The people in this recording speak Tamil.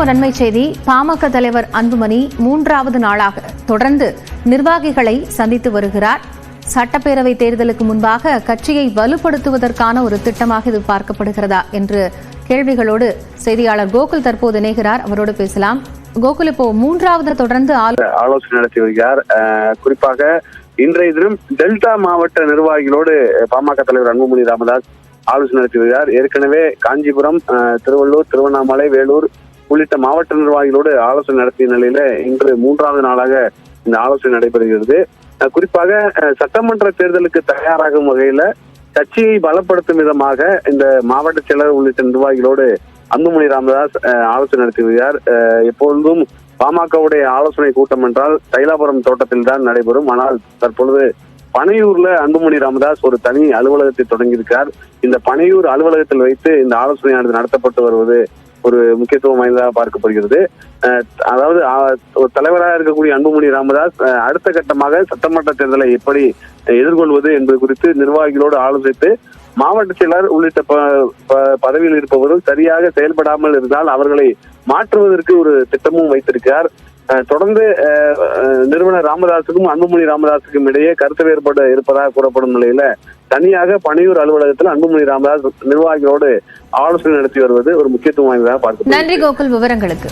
மற்றும் ஒரு நன்மை செய்தி. பாமக தலைவர் அன்புமணி 3வது நாளாக தொடர்ந்து நிர்வாகிகளை சந்தித்து வருகிறார். சட்டப்பேரவை தேர்தலுக்கு முன்பாக கட்சியை வலுப்படுத்துவதற்கான ஒரு திட்டமாக இது பார்க்கப்படுகிறதா என்று கேள்விகளோடு செய்தியாளர் கோகுல் தற்போது இணைகிறார். அவரோடு பேசலாம். கோகுல், இப்போ 3வது தொடர்ந்து ஆலோசனை நடத்தி வருகிறார். குறிப்பாக இன்றைய தினம் டெல்டா மாவட்ட நிர்வாகிகளோடு பாமக தலைவர் அன்புமணி ராமதாஸ் ஆலோசனை நடத்தி வருகிறார். ஏற்கனவே காஞ்சிபுரம், திருவள்ளூர், திருவண்ணாமலை, வேலூர் உள்ளிட்ட மாவட்ட நிர்வாகிகளோடு ஆலோசனை நடத்திய நிலையில இன்று 3வது நாளாக இந்த ஆலோசனை நடைபெறுகிறது. குறிப்பாக சட்டமன்ற தேர்தலுக்கு தயாராகும் வகையில கட்சியை பலப்படுத்தும் விதமாக இந்த மாவட்ட செயலர் உள்ளிட்ட நிர்வாகிகளோடு அன்புமணி ராமதாஸ் ஆலோசனை நடத்தி வருகிறார். எப்பொழுதும் பாமகவுடைய ஆலோசனை கூட்டம் என்றால் தைலாபுரம் தோட்டத்தில் தான் நடைபெறும். ஆனால் தற்பொழுது பனையூர்ல அன்புமணி ராமதாஸ் ஒரு தனி அலுவலகத்தை தொடங்கியிருக்கிறார். இந்த பனையூர் அலுவலகத்தில் வைத்து இந்த ஆலோசனையானது நடத்தப்பட்டு வருவது ஒரு முக்கியத்துவம் வாய்ந்ததாக பார்க்கப்படுகிறது. அதாவது ஒரு தலைவராக இருக்கக்கூடிய அன்புமணி ராமதாஸ் அடுத்த கட்டமாக சட்டமன்ற தேர்தலை எப்படி எதிர்கொள்வது என்பது குறித்து நிர்வாகிகளோடு ஆலோசித்து மாவட்ட செயலர் உள்ளிட்ட பதவியில் இருப்பவர்கள் சரியாக செயல்படாமல் இருந்தால் அவர்களை மாற்றுவதற்கு ஒரு திட்டமும் வைத்திருக்கிறார். தொடர்ந்து நிறுவனர் ராமதாசுக்கும் அன்புமணி ராமதாசுக்கும் இடையே கருத்து வேறுபாடு இருப்பதாக கூறப்படும் நிலையில தனியாக பனையூர் அலுவலகத்தில் அன்புமணி ராமதாஸ் நிர்வாகிகளோடு ஆலோசனை நடத்தி வருவது ஒரு முக்கியத்துவம் வாய்ந்ததாக பார்க்க. நன்றி கோகுல் விவரங்களுக்கு.